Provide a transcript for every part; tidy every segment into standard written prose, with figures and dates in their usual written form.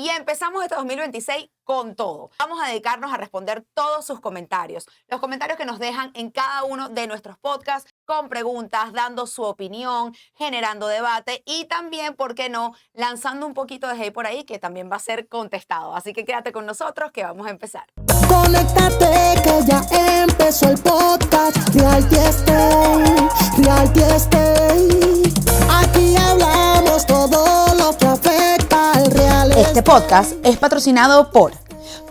Y empezamos este 2026 con todo. Vamos a dedicarnos a responder todos sus comentarios. Los comentarios que nos dejan en cada uno de nuestros podcasts con preguntas, dando su opinión, generando debate y también, ¿por qué no?, lanzando un poquito de hate por ahí que también va a ser contestado. Así que quédate con nosotros que vamos a empezar. Conéctate que ya empezó el podcast Reality Stay, Reality Stay. Aquí hablamos todo lo que afecta al real estate. Este podcast es patrocinado por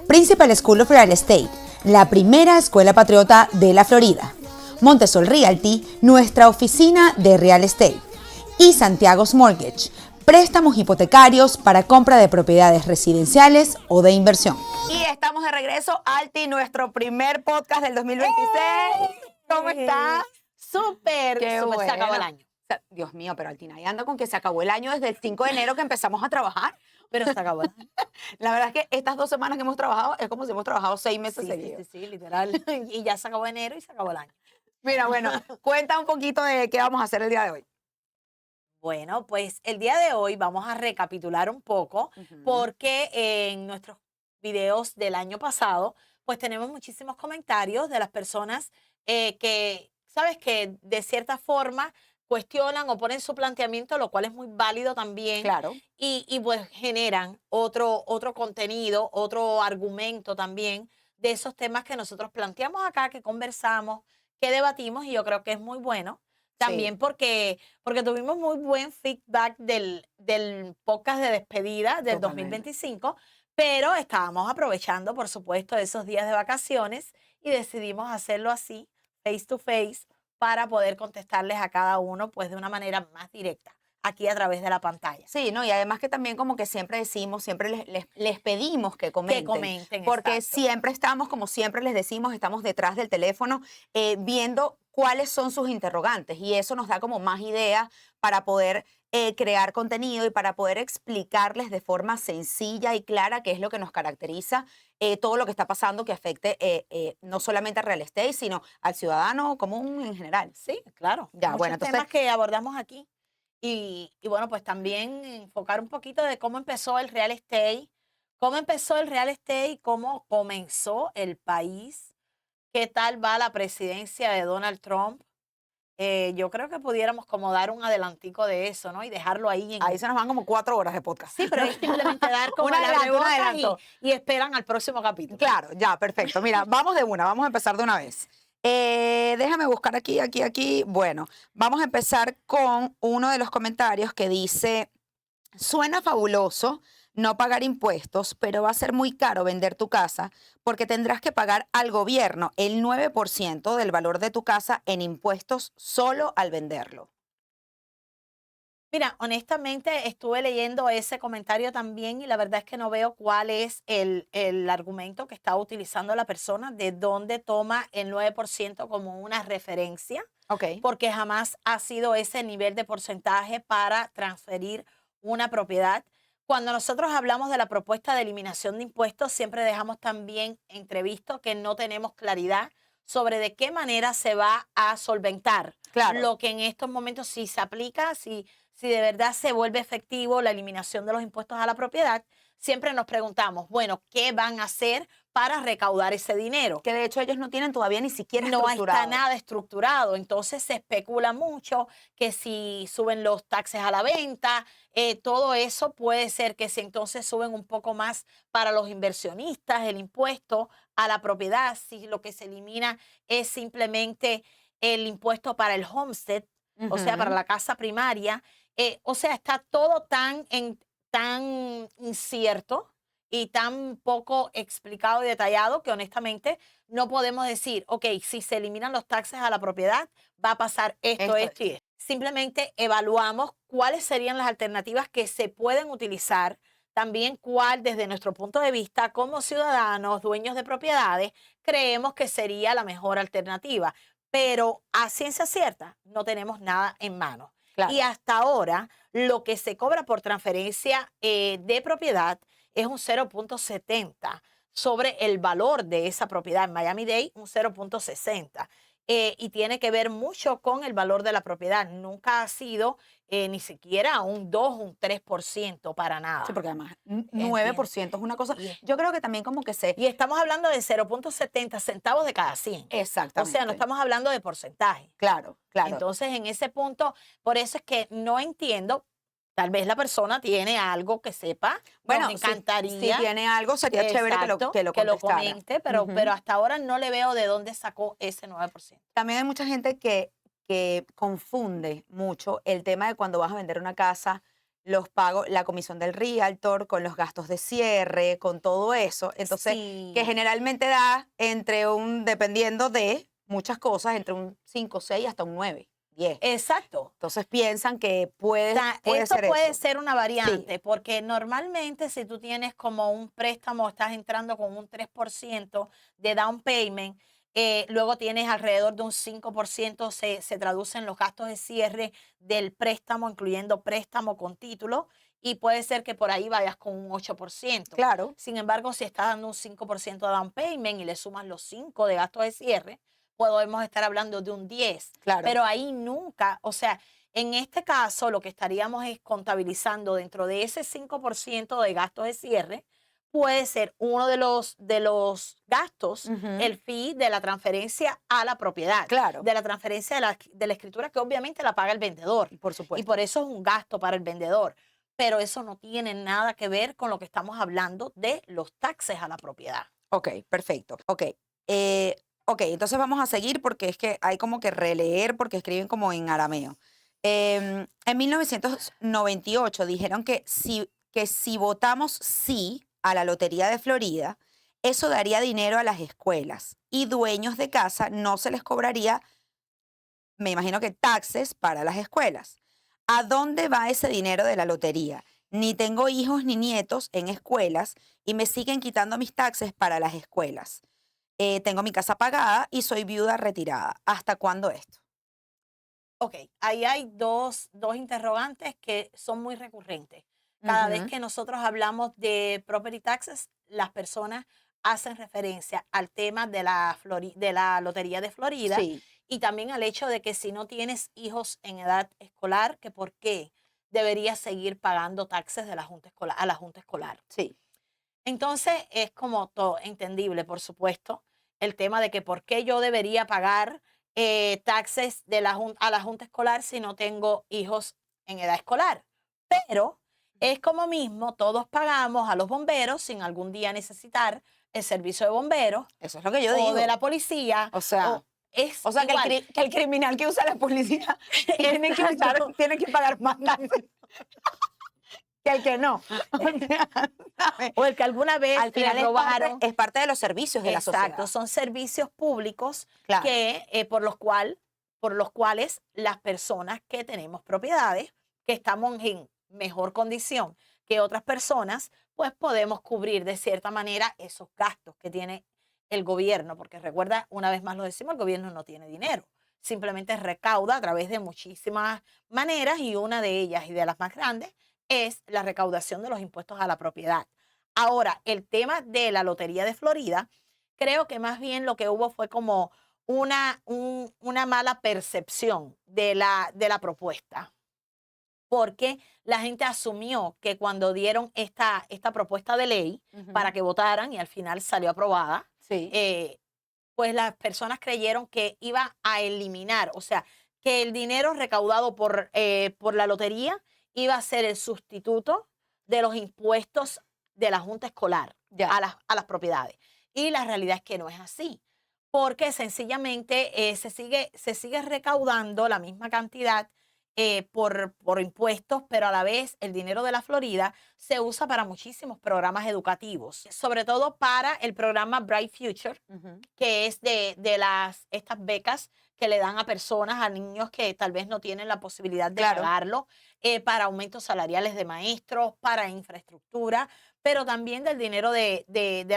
Principal School of Real Estate, la primera escuela patriota de la Florida, Montesol Realty, nuestra oficina de real estate, y Santiago's Mortgage, préstamos hipotecarios para compra de propiedades residenciales o de inversión. Y estamos de regreso, Alti, nuestro primer podcast del 2026. ¿Cómo estás? Súper. Qué Súper, se acabó el bueno. año. Dios mío, pero Altina, ya anda con que se acabó el año desde el 5 de enero que empezamos a trabajar. Pero se acabó el año. La verdad es que estas 2 semanas que hemos trabajado es como si hemos trabajado 6 meses Sí, seguidos. sí, literal. Y ya se acabó enero y se acabó el año. Mira, bueno, cuenta un poquito de qué vamos a hacer el día de hoy. Bueno, pues el día de hoy vamos a recapitular un poco porque en nuestros videos del año pasado, pues tenemos muchísimos comentarios de las personas que, sabes, que de cierta forma cuestionan o ponen su planteamiento, lo cual es muy válido también. Claro. Y pues generan otro contenido, otro argumento también de esos temas que nosotros planteamos acá, que conversamos, que debatimos, y yo creo que es muy bueno. También Sí. porque tuvimos muy buen feedback del podcast de despedida del Totalmente. 2025, pero estábamos aprovechando, por supuesto, esos días de vacaciones y decidimos hacerlo así, face to face, para poder contestarles a cada uno pues de una manera más directa, aquí a través de la pantalla. Sí, ¿no? Y además que también como que siempre decimos, siempre les pedimos que comenten. Que comenten, Porque exacto. siempre estamos, como siempre les decimos, estamos detrás del teléfono viendo cuáles son sus interrogantes. Y eso nos da como más ideas para poder crear contenido y para poder explicarles de forma sencilla y clara qué es lo que nos caracteriza, todo lo que está pasando que afecte no solamente al real estate, sino al ciudadano común en general. Sí, claro. Ya, Muchos bueno, entonces, temas que abordamos aquí. Y bueno, pues también enfocar un poquito de cómo empezó el real estate, cómo comenzó el país, qué tal va la presidencia de Donald Trump. Yo creo que pudiéramos como dar un adelantico de eso, ¿no? Y dejarlo ahí en... ahí se nos van como 4 horas de podcast. Sí, pero es simplemente dar como Un el adelanto, un abrebocas adelanto. y esperan al próximo capítulo. Claro, ya, perfecto. Mira, vamos de una, vamos a empezar de una vez. Déjame buscar aquí. Bueno, vamos a empezar con uno de los comentarios que dice, suena fabuloso no pagar impuestos, pero va a ser muy caro vender tu casa porque tendrás que pagar al gobierno el 9% del valor de tu casa en impuestos solo al venderlo. Mira, honestamente estuve leyendo ese comentario también y la verdad es que no veo cuál es el argumento que está utilizando la persona, de dónde toma el 9% como una referencia, Ok. porque jamás ha sido ese nivel de porcentaje para transferir una propiedad. Cuando nosotros hablamos de la propuesta de eliminación de impuestos, siempre dejamos también entrevisto que no tenemos claridad sobre de qué manera se va a solventar Claro. lo que en estos momentos sí se aplica, si de verdad se vuelve efectivo la eliminación de los impuestos a la propiedad. Siempre nos preguntamos, bueno, ¿qué van a hacer para recaudar ese dinero? Que de hecho ellos no tienen todavía ni siquiera No estructurado. está nada estructurado, entonces se especula mucho que si suben los taxes a la venta, todo eso puede ser que si entonces suben un poco más para los inversionistas el impuesto a la propiedad, si lo que se elimina es simplemente el impuesto para el homestead, o sea, para Ujú. la casa primaria. O sea, está todo tan incierto y tan poco explicado y detallado que honestamente no podemos decir, ok, si se eliminan los taxes a la propiedad, va a pasar esto y esto. Simplemente evaluamos cuáles serían las alternativas que se pueden utilizar, también cuál desde nuestro punto de vista como ciudadanos, dueños de propiedades, creemos que sería la mejor alternativa. Pero a ciencia cierta no tenemos nada en mano. Claro. Y hasta ahora lo que se cobra por transferencia de propiedad es un 0.70 sobre el valor de esa propiedad. En Miami-Dade, un 0.60. y tiene que ver mucho con el valor de la propiedad. Nunca ha sido ni siquiera un 2, un 3% para nada. Sí, porque además ¿Entiendes? 9% es una cosa. Y- Yo creo que también como que se. Y estamos hablando de 0.70 centavos de cada 100. O Exactamente. sea, no estamos hablando de porcentaje. Claro, claro. Entonces, en ese punto, por eso es que no entiendo. Tal vez la persona tiene algo que sepa. Bueno, Nos encantaría. si tiene algo, sería chévere Exacto, que lo contestara. comente, pero, Ujú. pero hasta ahora no le veo de dónde sacó ese 9%. También hay mucha gente que confunde mucho el tema de cuando vas a vender una casa, los pagos, la comisión del realtor, con los gastos de cierre, con todo eso. Entonces, Sí. que generalmente da dependiendo de muchas cosas, entre un 5, 6 hasta un 9, 10. Exacto. Entonces piensan que puede Esto ser puede eso. ser una variante, porque normalmente si tú tienes como un préstamo, estás entrando con un 3% de down payment, luego tienes alrededor de un 5%, se traducen los gastos de cierre del préstamo, incluyendo préstamo con título, y puede ser que por ahí vayas con un 8%. Claro. Sin embargo, si estás dando un 5% de down payment y le sumas los 5 de gastos de cierre, podemos estar hablando de un 10. Claro. Pero ahí nunca, o sea, en este caso lo que estaríamos es contabilizando dentro de ese 5% de gastos de cierre, puede ser uno de los gastos, Ujú. el fee de la transferencia a la propiedad. Claro. De la transferencia de la escritura que obviamente la paga el vendedor. Por supuesto. Y por eso es un gasto para el vendedor. Pero eso no tiene nada que ver con lo que estamos hablando de los taxes a la propiedad. Ok, perfecto. Ok. Entonces vamos a seguir porque es que hay como que releer porque escriben como en arameo. En 1998 dijeron que si votamos sí a la Lotería de Florida, eso daría dinero a las escuelas y dueños de casa no se les cobraría, me imagino que taxes para las escuelas. ¿A dónde va ese dinero de la lotería? Ni tengo hijos ni nietos en escuelas y me siguen quitando mis taxes para las escuelas. Tengo mi casa pagada y soy viuda retirada. ¿Hasta cuándo esto? Ok, ahí hay dos interrogantes que son muy recurrentes. Cada vez Ujú. que nosotros hablamos de property taxes, las personas hacen referencia al tema de la Lotería de Florida Sí, y también al hecho de que si no tienes hijos en edad escolar, que por qué deberías seguir pagando taxes de la Junta Escolar, a la Junta Escolar. sí. Entonces es como todo entendible, por supuesto, el tema de que por qué yo debería pagar taxes de a la Junta Escolar si no tengo hijos en edad escolar. Pero es como mismo, todos pagamos a los bomberos sin algún día necesitar el servicio de bomberos Eso es lo que yo o digo. de la policía. O sea, es que igual. que el criminal que usa la policía Exacto. tiene que pagar más taxes que el que no. ¿Sabes? O el que alguna vez Al le final robaron. es parte de los servicios de la sociedad. Exacto, son servicios públicos Claro. que, por los cuales las personas que tenemos propiedades, que estamos en mejor condición que otras personas, pues podemos cubrir de cierta manera esos gastos que tiene el gobierno, porque recuerda, una vez más lo decimos, el gobierno no tiene dinero, simplemente recauda a través de muchísimas maneras y una de ellas y de las más grandes es la recaudación de los impuestos a la propiedad. Ahora, el tema de la Lotería de Florida, creo que más bien lo que hubo fue como una mala percepción de la propuesta, porque la gente asumió que cuando dieron esta propuesta de ley Ujú. para que votaran y al final salió aprobada, Sí. pues las personas creyeron que iba a eliminar, o sea, que el dinero recaudado por la lotería iba a ser el sustituto de los impuestos de la Junta Escolar Ya. a las propiedades. Y la realidad es que no es así, porque sencillamente se sigue recaudando la misma cantidad por impuestos, pero a la vez el dinero de la Florida se usa para muchísimos programas educativos, sobre todo para el programa Bright Future, Ujú. que es de estas becas que le dan a personas, a niños que tal vez no tienen la posibilidad de Claro. pagarlo, para aumentos salariales de maestros, para infraestructura, pero también del dinero de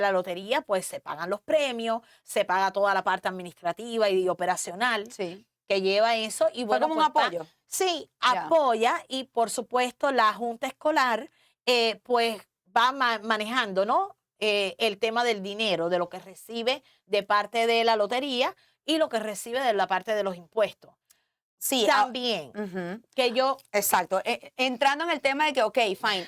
la lotería, pues se pagan los premios, se paga toda la parte administrativa y operacional Sí. que lleva eso. Y Fue bueno, como un pues, apoyo. sí, Ya. apoya y por supuesto la Junta Escolar pues va manejando, ¿no? El tema del dinero, de lo que recibe de parte de la lotería y lo que recibe de la parte de los impuestos. Sí, También, ujú. que yo, Exacto. Entrando en el tema de que, ok, fine,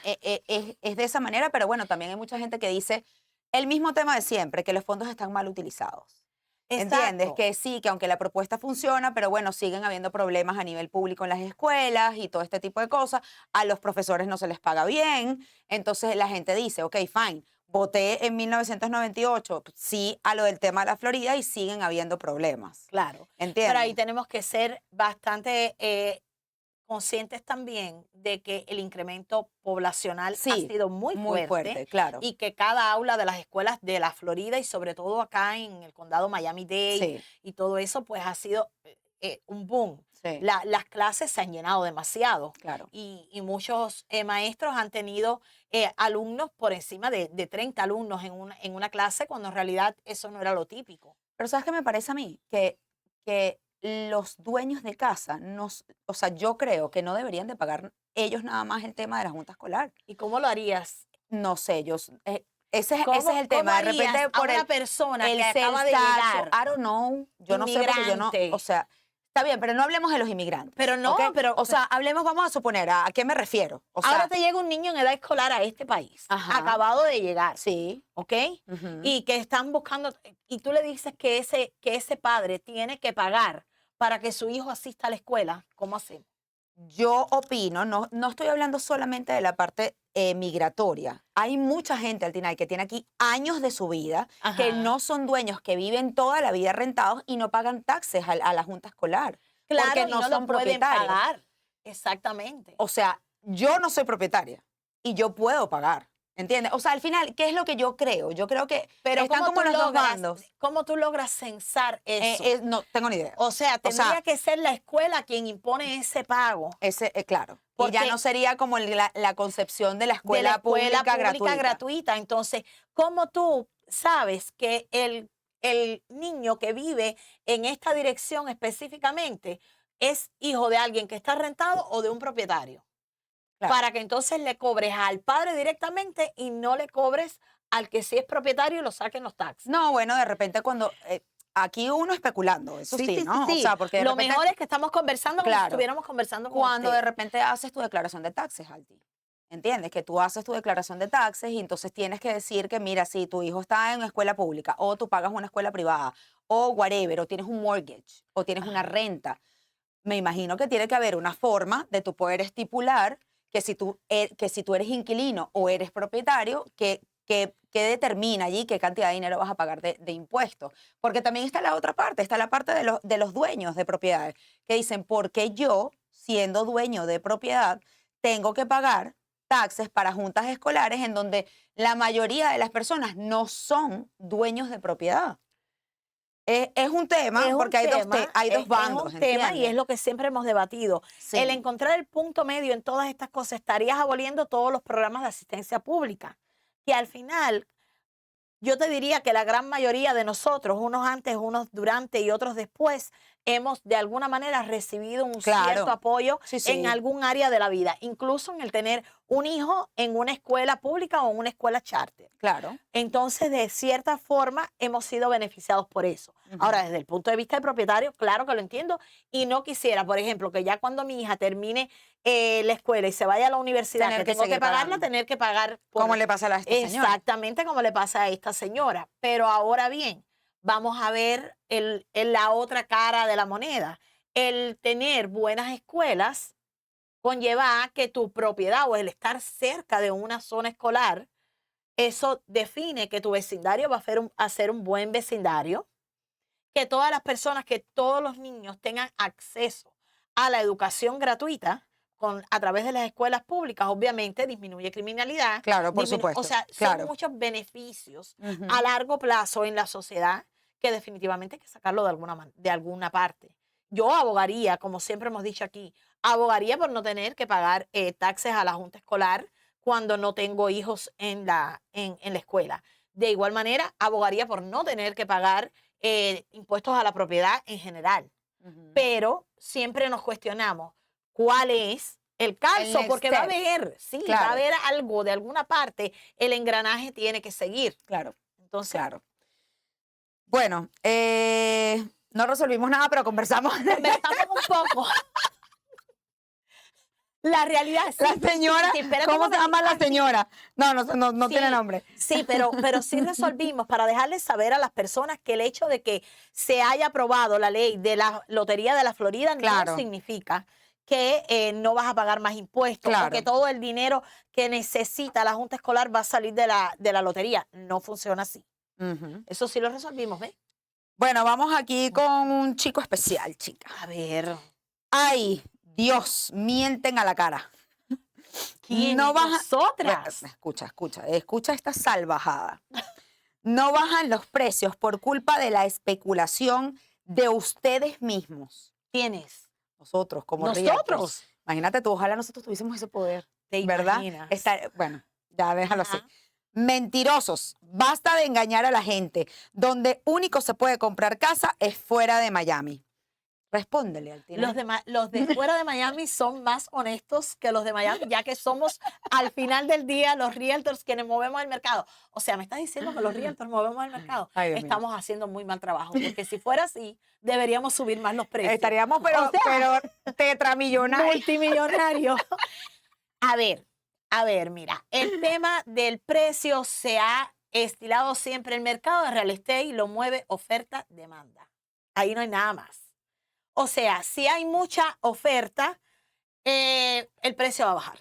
es de esa manera, pero bueno, también hay mucha gente que dice el mismo tema de siempre, que los fondos están mal utilizados. ¿Entiendes? exacto, Que sí, que aunque la propuesta funciona, pero bueno, siguen habiendo problemas a nivel público en las escuelas y todo este tipo de cosas. A los profesores no se les paga bien. Entonces la gente dice, ok, fine, voté en 1998, sí, a lo del tema de la Florida y siguen habiendo problemas. claro. ¿Entiendes? Pero ahí tenemos que ser bastante conscientes también de que el incremento poblacional ha Sí, sido muy muy fuerte, claro. y que cada aula de las escuelas de la Florida y sobre todo acá en el condado Miami-Dade Sí, y todo eso, pues ha sido un boom. sí, Las clases se han llenado demasiado claro. y muchos maestros han tenido alumnos por encima de 30 alumnos en una clase cuando en realidad eso no era lo típico. Pero ¿sabes qué me parece a mí? Que los dueños de casa, o sea, yo creo que no deberían de pagar ellos nada más el tema de la junta escolar. ¿Y cómo lo harías? No sé, ese es ¿Cómo, el cómo tema. De harías repente a por una persona el que acaba de sales tax, llegar, I don't know, yo no sé porque yo no, inmigrante? o sea, está bien, pero no hablemos de los inmigrantes. Pero no, ¿ok? pero O sea, hablemos, vamos a suponer, ¿a qué me refiero? O ahora sea, te llega un niño en edad escolar a este país, Ajá. acabado de llegar, sí. ¿ok? Ujú. Y que están buscando, y tú le dices que ese padre tiene que pagar para que su hijo asista a la escuela, ¿cómo hacemos? Yo opino, no estoy hablando solamente de la parte migratoria. Hay mucha gente, Altinay, que tiene aquí años de su vida, que Ajá. no son dueños, que viven toda la vida rentados y no pagan taxes a la junta escolar. Claro, porque y no no son lo pueden propietarios. pagar. Exactamente. O sea, yo no soy propietaria y yo puedo pagar. ¿Entiendes? O sea, al final, ¿qué es lo que yo creo? Yo creo que Pero están como los dos bandos. ¿cómo tú logras censar eso? No tengo ni idea. O sea, O sea, tendría que ser la escuela quien impone ese pago. Claro. Y ya Porque no sería como la concepción de la De escuela, la escuela pública gratuita. Entonces, ¿cómo tú sabes que el niño que vive en esta dirección específicamente es hijo de alguien que está rentado o de un propietario? Claro. Para que entonces le cobres al padre directamente y no le cobres al que sí es propietario y lo saquen los taxes. No, bueno, de repente cuando aquí uno especulando, eso sí, ¿no? O sea, porque de Lo repente, mejor es que estamos conversando como si claro, estuviéramos conversando con cuando de usted. repente haces tu declaración de taxes, Alti, ¿entiendes? Que tú haces tu declaración de taxes y entonces tienes que decir que, mira, si tu hijo está en una escuela pública o tú pagas una escuela privada o whatever, o tienes un mortgage o tienes una renta, me imagino que tiene que haber una forma de tú poder estipular que si tú eres inquilino o eres propietario, que determina allí qué cantidad de dinero vas a pagar de impuestos. Porque también está la otra parte, está la parte de los dueños de propiedades, que dicen, ¿por qué yo, siendo dueño de propiedad, tengo que pagar taxes para juntas escolares en donde la mayoría de las personas no son dueños de propiedad? Es un tema, Es un porque hay dos bandos, es un tema y ¿entiendes? es lo que siempre hemos debatido. Sí. El encontrar el punto medio en todas estas cosas, estarías aboliendo todos los programas de asistencia pública, que al final yo te diría que la gran mayoría de nosotros, unos antes, unos durante y otros después, hemos de alguna manera recibido un Claro. cierto apoyo Sí, sí. en algún área de la vida, incluso en el tener un hijo en una escuela pública o en una escuela charter. Claro. Entonces, de cierta forma, hemos sido beneficiados por eso. Ujú. Ahora, desde el punto de vista del propietario, claro que lo entiendo y no quisiera, por ejemplo, que ya cuando mi hija termine la escuela y se vaya a la universidad, Tener que que tengo que seguir pagarla, pagando. tener que pagar por... ¿Cómo le pasa a esta señora? Exactamente como le pasa a esta señora. Pero ahora bien, vamos a ver la otra cara de la moneda. El tener buenas escuelas conlleva a que tu propiedad o el estar cerca de una zona escolar, eso define que tu vecindario va a ser un buen vecindario, que todas las personas, que todos los niños tengan acceso a la educación gratuita a través de las escuelas públicas, obviamente disminuye criminalidad. Claro, por supuesto. O sea, claro. son muchos beneficios Ujú. a largo plazo en la sociedad que definitivamente hay que sacarlo de alguna parte. Yo abogaría, como siempre hemos dicho aquí, abogaría por no tener que pagar taxes a la junta escolar cuando no tengo hijos en la escuela. De igual manera, abogaría por no tener que pagar impuestos a la propiedad en general. Ujú. Pero siempre nos cuestionamos cuál es el calzo, next porque va a step. haber, sí, va Claro. a haber algo de alguna parte, el engranaje tiene que seguir. Claro, Entonces, claro. Bueno, No resolvimos nada, pero conversamos. Conversamos un poco. La realidad es La señora, ¿cómo se llama la señora? No Sí, tiene nombre. sí, pero sí resolvimos para dejarles saber a las personas que el hecho de que se haya aprobado la ley de la Lotería de la Florida Claro. no significa que no vas a pagar más impuestos o Claro. que todo el dinero que necesita la Junta Escolar va a salir de la lotería. No funciona así. Ujú. Eso sí lo resolvimos, ¿ves? Bueno, vamos aquí con un chico especial, chica. A ver, Ay, Dios, mienten a la cara. ¿quién? No baja- Nosotras. Bueno, escucha esta salvajada. No bajan los precios por culpa de la especulación de ustedes mismos. ¿Quiénes? Nosotros, como Nosotros. realtors. Imagínate tú, ojalá nosotros tuviésemos ese poder. ¿Te ¿Verdad? imaginas? Bueno, ya déjalo Ajá. así. Mentirosos, basta de engañar a la gente. Donde único se puede comprar casa es fuera de Miami. Respóndele al Los de fuera de Miami son más honestos que los de Miami, ya que somos al final del día los realtors quienes movemos el mercado. O sea, me estás diciendo que los realtors movemos el mercado. Ay, Dios mío. Estamos haciendo muy mal trabajo, porque si fuera así, deberíamos subir más los precios. Estaríamos, pero, O sea, pero tetramillonarios. multimillonarios. A ver, mira, el tema del precio se ha estilado siempre. El mercado de real estate lo mueve oferta-demanda. Ahí no hay nada más. O sea, si hay mucha oferta, el precio va a bajar.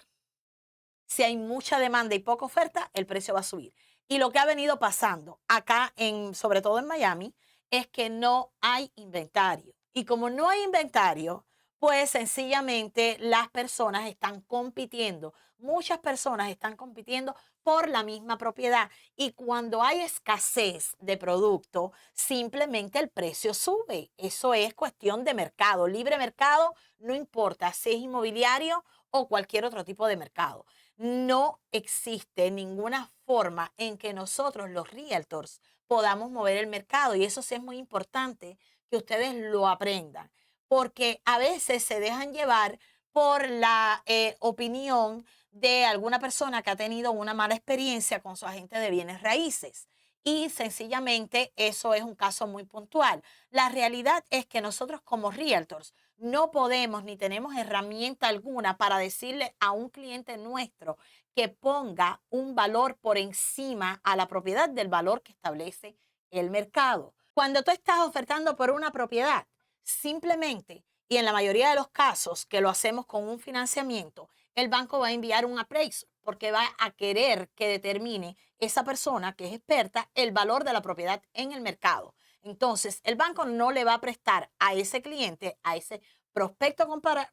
Si hay mucha demanda y poca oferta, el precio va a subir. Y lo que ha venido pasando acá, sobre todo en Miami, es que no hay inventario. Y como no hay inventario, pues sencillamente las personas están compitiendo. Muchas personas están compitiendo por la misma propiedad. Y cuando hay escasez de producto, simplemente el precio sube. Eso es cuestión de mercado. Libre mercado, no importa si es inmobiliario o cualquier otro tipo de mercado. No existe ninguna forma en que nosotros, los realtors, podamos mover el mercado. Y eso sí es muy importante que ustedes lo aprendan, porque a veces se dejan llevar por la opinión de alguna persona que ha tenido una mala experiencia con su agente de bienes raíces. Y sencillamente eso es un caso muy puntual. La realidad es que nosotros como realtors no podemos ni tenemos herramienta alguna para decirle a un cliente nuestro que ponga un valor por encima a la propiedad del valor que establece el mercado. Cuando tú estás ofertando por una propiedad, simplemente, y en la mayoría de los casos que lo hacemos con un financiamiento, el banco va a enviar un appraisal porque va a querer que determine esa persona que es experta el valor de la propiedad en el mercado. Entonces, el banco no le va a prestar a ese cliente, a ese prospecto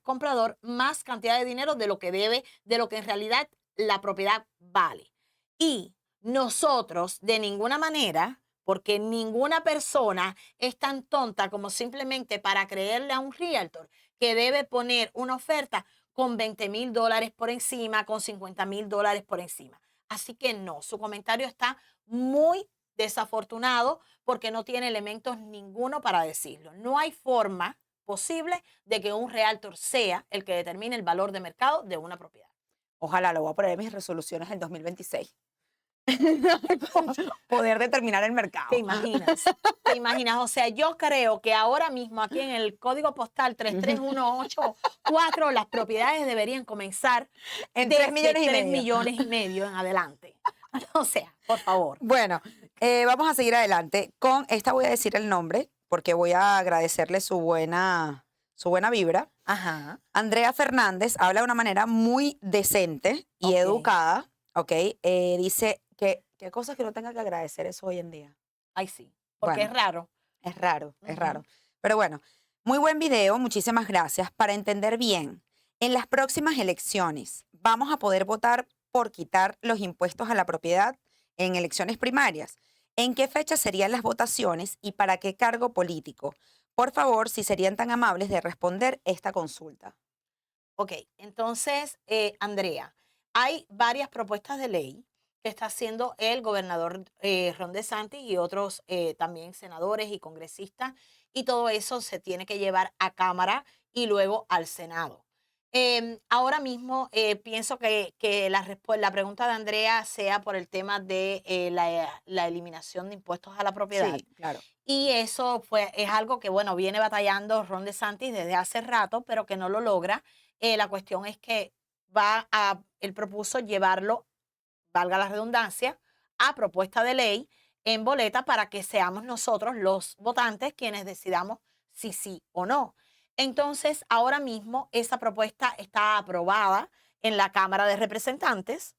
comprador, más cantidad de dinero de lo que debe, de lo que en realidad la propiedad vale. Y nosotros, de ninguna manera, porque ninguna persona es tan tonta como simplemente para creerle a un realtor que debe poner una oferta con $20,000 por encima, con $50,000 por encima. Así que no, su comentario está muy desafortunado porque no tiene elementos ninguno para decirlo. No hay forma posible de que un realtor sea el que determine el valor de mercado de una propiedad. Ojalá lo voy a poner en mis resoluciones del 2026. Poder determinar el mercado. ¿Te imaginas? ¿Te imaginas? O sea, yo creo que ahora mismo aquí en el código postal 33184 las propiedades deberían comenzar En de 3 millones y 3 medio. millones y medio en adelante. O sea, por favor. Bueno, vamos a seguir adelante. Con esta voy a decir el nombre porque voy a agradecerle su buena vibra. Ajá. Andrea Fernández habla de una manera muy decente y Ok. educada, ¿ok? Dice que qué cosas que no tenga que agradecer eso hoy en día. Ay, sí. Porque Bueno. es raro. Es raro, es Ujú. raro. Pero bueno, muy buen video, muchísimas gracias. Para entender bien, en las próximas elecciones vamos a poder votar por quitar los impuestos a la propiedad en elecciones primarias. ¿En qué fecha serían las votaciones y para qué cargo político? Por favor, si serían tan amables de responder esta consulta. Ok, entonces, Andrea, hay varias propuestas de ley que está haciendo el gobernador Ron DeSantis y otros también senadores y congresistas, y todo eso se tiene que llevar a Cámara y luego al Senado. Ahora mismo pienso que la pregunta de Andrea sea por el tema de la eliminación de impuestos a la propiedad. Sí, claro. Y eso es algo que, bueno, viene batallando Ron DeSantis desde hace rato, pero que no lo logra. La cuestión es que él propuso llevarlo, valga la redundancia, a propuesta de ley en boleta para que seamos nosotros los votantes quienes decidamos si sí o no. Entonces, ahora mismo esa propuesta está aprobada en la Cámara de Representantes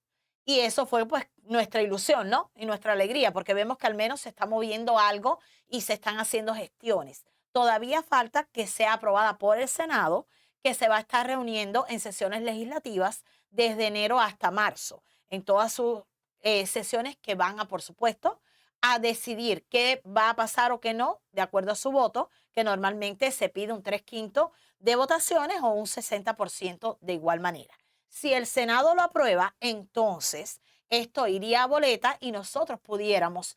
y eso fue pues nuestra ilusión, ¿no? Y nuestra alegría, porque vemos que al menos se está moviendo algo y se están haciendo gestiones. Todavía falta que sea aprobada por el Senado, que se va a estar reuniendo en sesiones legislativas desde enero hasta marzo, en todas sus sesiones que van a, por supuesto, a decidir qué va a pasar o qué no, de acuerdo a su voto, que normalmente se pide un 3/5 de votaciones o un 60% de igual manera. Si el Senado lo aprueba, entonces esto iría a boleta y nosotros pudiéramos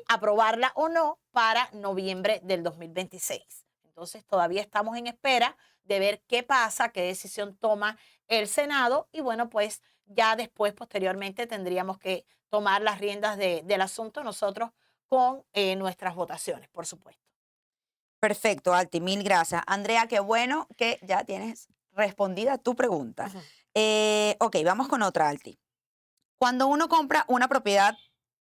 aprobarla o no para noviembre del 2026. Entonces todavía estamos en espera de ver qué pasa, qué decisión toma el Senado y bueno, pues ya después, posteriormente, tendríamos que tomar las riendas del asunto nosotros con nuestras votaciones, por supuesto. Perfecto, Alti, mil gracias. Andrea, qué bueno que ya tienes respondida tu pregunta. Ujú. Ok, vamos con otra, Alti. Cuando uno compra una propiedad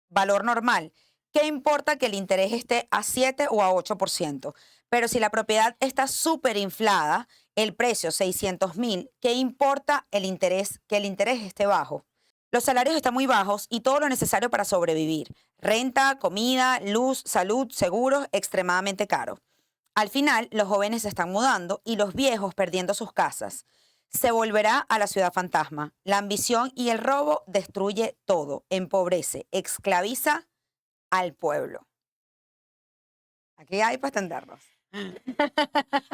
valor normal, ¿qué importa que el interés esté a 7 o a 8%? Pero si la propiedad está súper inflada, el precio 600.000, ¿qué importa el interés, que el interés esté bajo? Los salarios están muy bajos y todo lo necesario para sobrevivir. Renta, comida, luz, salud, seguros, extremadamente caro. Al final, los jóvenes se están mudando y los viejos perdiendo sus casas. Se volverá a la ciudad fantasma. La ambición y el robo destruye todo, empobrece, esclaviza al pueblo. Aquí hay para extendernos.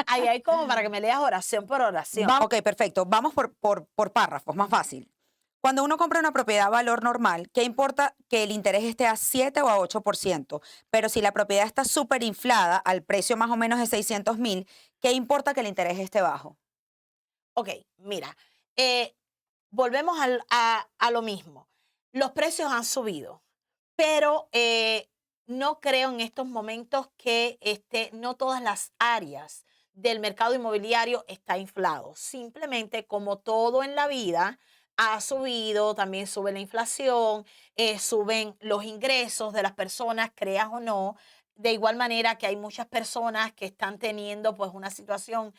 Ahí hay como para que me leas oración por oración. Ok, perfecto. Vamos por párrafos, más fácil. Cuando uno compra una propiedad valor normal, ¿qué importa que el interés esté a 7 o a 8%? Pero si la propiedad está súper inflada al precio más o menos de 600.000, ¿qué importa que el interés esté bajo? Ok, mira, eh, volvemos a lo mismo. Los precios han subido, pero no creo en estos momentos que no todas las áreas del mercado inmobiliario está inflado. Simplemente como todo en la vida ha subido, también sube la inflación, suben los ingresos de las personas, creas o no. De igual manera que hay muchas personas que están teniendo pues una situación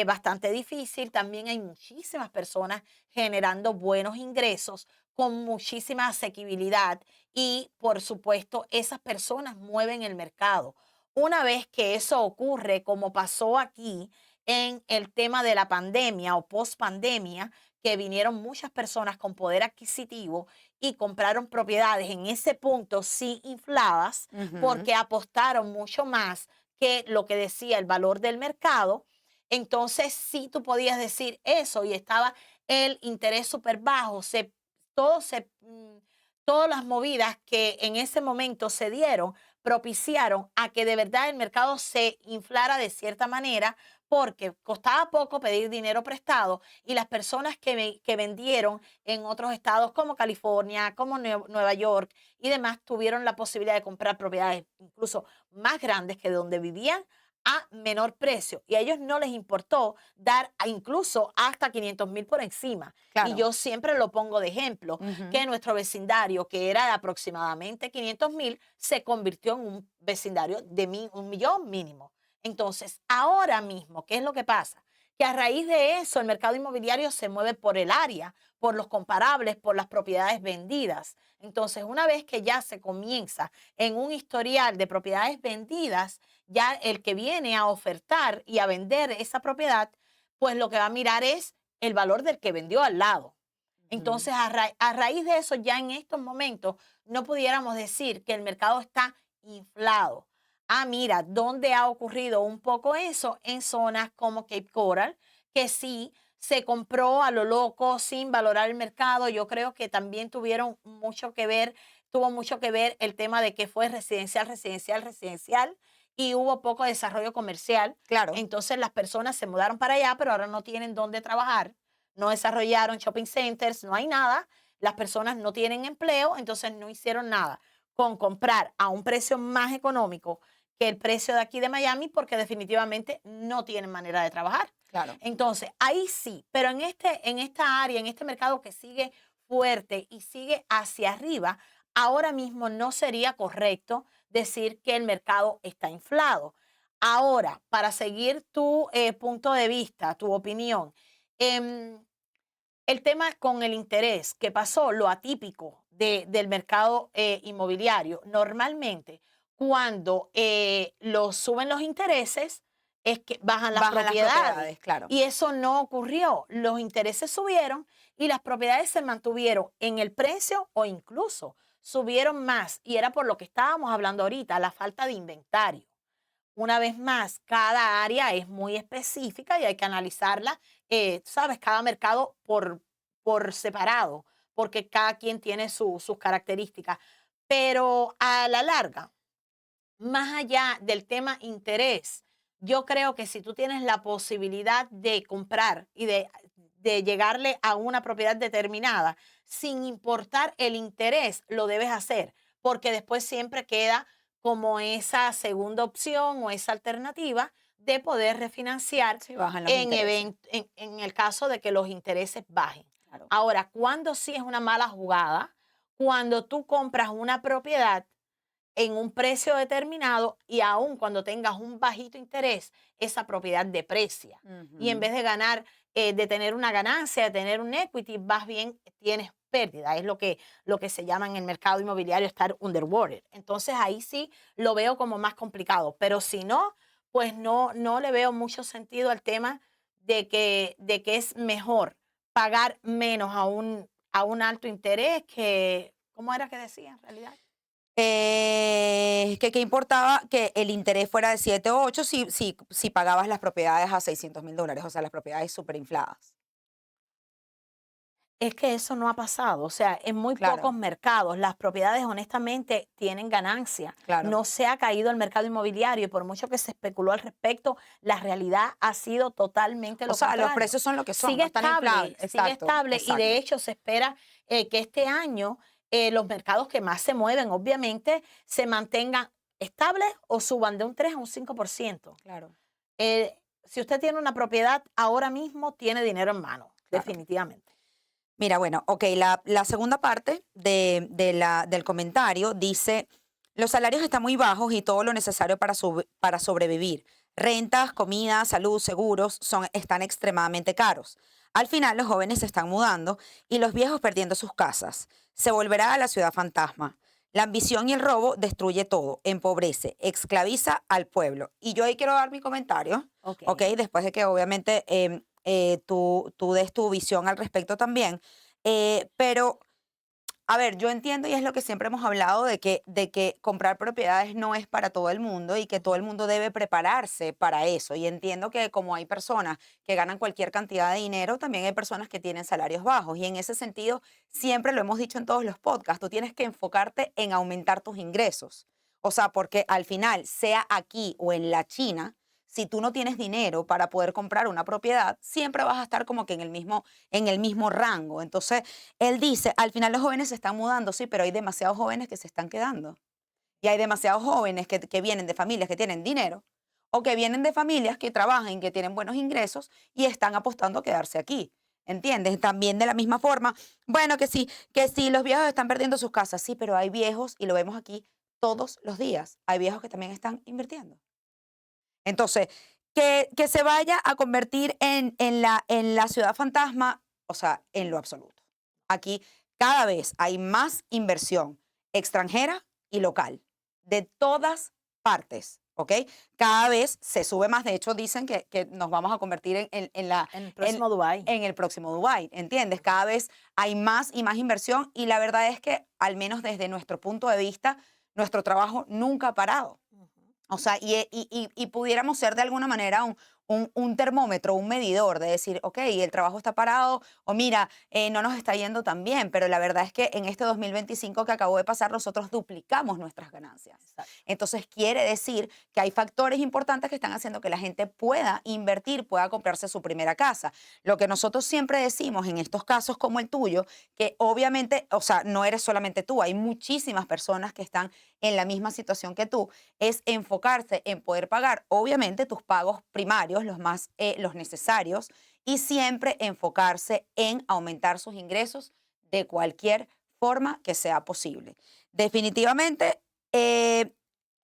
bastante difícil, también hay muchísimas personas generando buenos ingresos con muchísima asequibilidad y por supuesto esas personas mueven el mercado. Una vez que eso ocurre, como pasó aquí en el tema de la pandemia o post pandemia, que vinieron muchas personas con poder adquisitivo y compraron propiedades en ese punto sí infladas porque apostaron mucho más que lo que decía el valor del mercado. Entonces sí tú podías decir eso y estaba el interés súper bajo, todo se, todas las movidas que en ese momento se dieron propiciaron a que de verdad el mercado se inflara de cierta manera porque costaba poco pedir dinero prestado y las personas que vendieron en otros estados como California, como Nueva York y demás tuvieron la posibilidad de comprar propiedades incluso más grandes que donde vivían a menor precio y a ellos no les importó dar incluso hasta 500.000 por encima. Claro. Y yo siempre lo pongo de ejemplo, que nuestro vecindario, que era de aproximadamente 500.000, se convirtió en un vecindario de 1.000.000 mínimo. Entonces, ahora mismo, ¿qué es lo que pasa? Que a raíz de eso el mercado inmobiliario se mueve por el área, por los comparables, por las propiedades vendidas. Entonces, una vez que ya se comienza en un historial de propiedades vendidas, ya el que viene a ofertar y a vender esa propiedad, pues lo que va a mirar es el valor del que vendió al lado. Entonces, a raíz de eso, ya en estos momentos, no pudiéramos decir que el mercado está inflado. Ah, mira, ¿dónde ha ocurrido un poco eso? En zonas como Cape Coral, que sí se compró a lo loco sin valorar el mercado. Yo creo que también tuvo mucho que ver el tema de que fue residencial, residencial, residencial y hubo poco desarrollo comercial. Claro. Entonces las personas se mudaron para allá, pero ahora no tienen dónde trabajar no desarrollaron shopping centers, no hay nada, las personas no tienen empleo, entonces no hicieron nada con comprar a un precio más económico que el precio de aquí de Miami porque definitivamente no tienen manera de trabajar. Claro. Entonces, ahí sí, pero en esta área, en este mercado que sigue fuerte y sigue hacia arriba, ahora mismo no sería correcto decir que el mercado está inflado. Ahora, para seguir tu punto de vista, tu opinión, em, el tema con el interés que pasó, lo atípico del mercado inmobiliario, normalmente cuando suben los intereses es que bajan las Bajan las propiedades. propiedades, claro. Y eso no ocurrió. Los intereses subieron y las propiedades se mantuvieron en el precio o incluso subieron más. Y era por lo que estábamos hablando ahorita, la falta de inventario. Una vez más, cada área es muy específica y hay que analizarla, sabes, cada mercado por separado, porque cada quien tiene sus características. Pero a la larga, más allá del tema interés, yo creo que si tú tienes la posibilidad de comprar y de llegarle a una propiedad determinada, sin importar el interés, lo debes hacer, porque después siempre queda como esa segunda opción o esa alternativa de poder refinanciar Sí, bajan los intereses. en el caso de que los intereses bajen. Claro. Ahora, cuando sí es una mala jugada, cuando tú compras una propiedad en un precio determinado y aún cuando tengas un bajito interés, esa propiedad deprecia. Y en vez de ganar, de tener una ganancia, de tener un equity, más bien tienes pérdida. Es lo que se llama en el mercado inmobiliario estar underwater. Entonces ahí sí lo veo como más complicado. Pero si no, pues no le veo mucho sentido al tema de que es mejor pagar menos a un alto interés que, ¿cómo era que decía en realidad? Que qué importaba que el interés fuera de 7 o 8 si pagabas las propiedades a $600,000, o sea, las propiedades súper infladas. Es que eso no ha pasado, o sea, en muy Claro. pocos mercados las propiedades honestamente tienen ganancia. Claro. No se ha caído el mercado inmobiliario y por mucho que se especuló al respecto, la realidad ha sido totalmente lo O sea, los contrario. precios son lo que son, Sigue no están inflados. estable, sigue Exacto, estable y exacto. de hecho se espera que este año los mercados que más se mueven obviamente se mantengan estables o suban de un 3 a un 5%. Claro. Si usted tiene una propiedad ahora mismo, tiene dinero en mano, Claro. definitivamente. Mira, bueno, ok, la segunda parte del comentario dice, los salarios están muy bajos y todo lo necesario para sobrevivir. Rentas, comida, salud, seguros están extremadamente caros. Al final los jóvenes se están mudando y los viejos perdiendo sus casas. Se volverá a la ciudad fantasma. La ambición y el robo destruye todo, empobrece, esclaviza al pueblo. Y yo ahí quiero dar mi comentario, ok, después de que obviamente tú des tu visión al respecto también. Pero, a ver, yo entiendo y es lo que siempre hemos hablado de que comprar propiedades no es para todo el mundo y que todo el mundo debe prepararse para eso. Y entiendo que como hay personas que ganan cualquier cantidad de dinero, también hay personas que tienen salarios bajos. Y en ese sentido, siempre lo hemos dicho en todos los podcasts, tú tienes que enfocarte en aumentar tus ingresos. O sea, porque al final, sea aquí o en la China, si tú no tienes dinero para poder comprar una propiedad, siempre vas a estar como que en el mismo rango. Entonces, él dice, al final los jóvenes se están mudando, sí, pero hay demasiados jóvenes que se están quedando. Y hay demasiados jóvenes que vienen de familias que tienen dinero o que vienen de familias que trabajan, que tienen buenos ingresos y están apostando a quedarse aquí. ¿Entiendes? También de la misma forma, bueno, que sí los viejos están perdiendo sus casas, sí, pero hay viejos, y lo vemos aquí todos los días, hay viejos que también están invirtiendo. Entonces, que se vaya a convertir en la ciudad fantasma, o sea, en lo absoluto. Aquí cada vez hay más inversión extranjera y local, de todas partes, ¿ok? Cada vez se sube más. De hecho, dicen que nos vamos a convertir en el próximo Dubái. en el próximo Dubái, ¿entiendes? Cada vez hay más y más inversión y la verdad es que, al menos desde nuestro punto de vista, nuestro trabajo nunca ha parado. O sea, y pudiéramos ser de alguna manera un termómetro, un medidor de decir, ok, el trabajo está parado o mira, no nos está yendo tan bien, pero la verdad es que en este 2025 que acabó de pasar nosotros duplicamos nuestras ganancias. Exacto. Entonces quiere decir que hay factores importantes que están haciendo que la gente pueda invertir, pueda comprarse su primera casa. Lo que nosotros siempre decimos en estos casos como el tuyo, que obviamente, o sea, no eres solamente tú, hay muchísimas personas que están en la misma situación que tú, es enfocarse en poder pagar, obviamente, tus pagos primarios, los necesarios, y siempre enfocarse en aumentar sus ingresos de cualquier forma que sea posible. Definitivamente,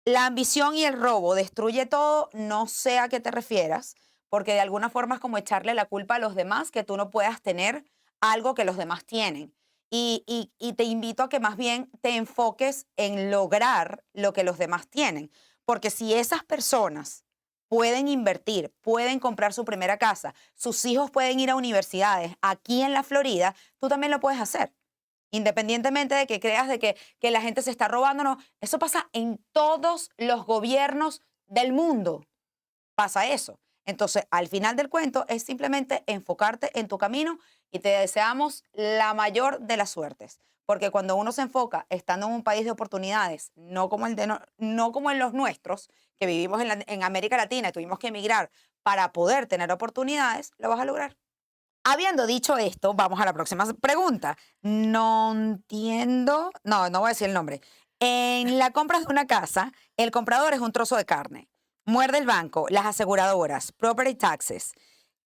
la ambición y el robo destruye todo, no sé a qué te refieras, porque de alguna forma es como echarle la culpa a los demás que tú no puedas tener algo que los demás tienen. Y te invito a que más bien te enfoques en lograr lo que los demás tienen. Porque si esas personas pueden invertir, pueden comprar su primera casa, sus hijos pueden ir a universidades aquí en la Florida, tú también lo puedes hacer. Independientemente de que creas que la gente se está robando, no. Eso pasa en todos los gobiernos del mundo. Pasa eso. Entonces, al final del cuento es simplemente enfocarte en tu camino y te deseamos la mayor de las suertes. Porque cuando uno se enfoca estando en un país de oportunidades, no como, no como en los nuestros, que vivimos en América Latina y tuvimos que emigrar para poder tener oportunidades, lo vas a lograr. Habiendo dicho esto, vamos a la próxima pregunta. No entiendo, no voy a decir el nombre. En la compra de una casa, el comprador es un trozo de carne. Muerde el banco, las aseguradoras, property taxes,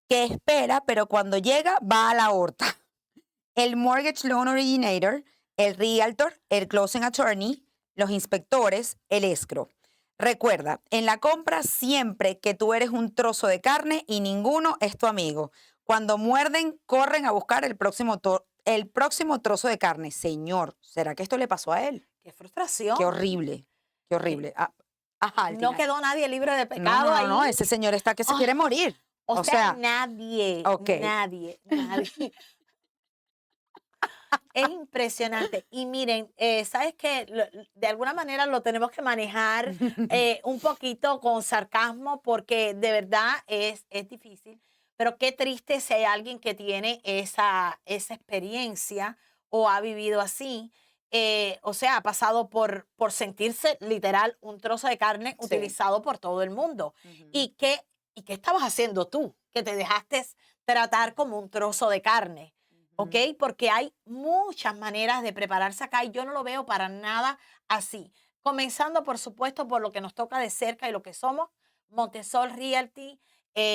que espera, pero cuando llega va a la horta. El mortgage loan originator, el realtor, el closing attorney, los inspectores, el escrow. Recuerda, en la compra siempre que tú eres un trozo de carne y ninguno es tu amigo. Cuando muerden, corren a buscar el próximo trozo de carne. Señor, ¿será que esto le pasó a él? Qué frustración. Qué horrible, qué horrible. Ajá, No Altina. quedó nadie libre de No, pecado no, ahí. no, ese señor está que se Ah, quiere morir. O sea, nadie, ok. nadie. Es impresionante. Y miren, ¿sabes qué? De alguna manera lo tenemos que manejar un poquito con sarcasmo porque de verdad es difícil. Pero qué triste si hay alguien que tiene esa experiencia o ha vivido así. O sea, ha pasado por sentirse literal un trozo de carne Sí. utilizado por todo el mundo. Ujú. ¿Y qué estabas haciendo tú? Que te dejaste tratar como un trozo de carne. ¿Ok? Porque hay muchas maneras de prepararse acá y yo no lo veo para nada así. Comenzando, por supuesto, por lo que nos toca de cerca y lo que somos, Montesol Realty,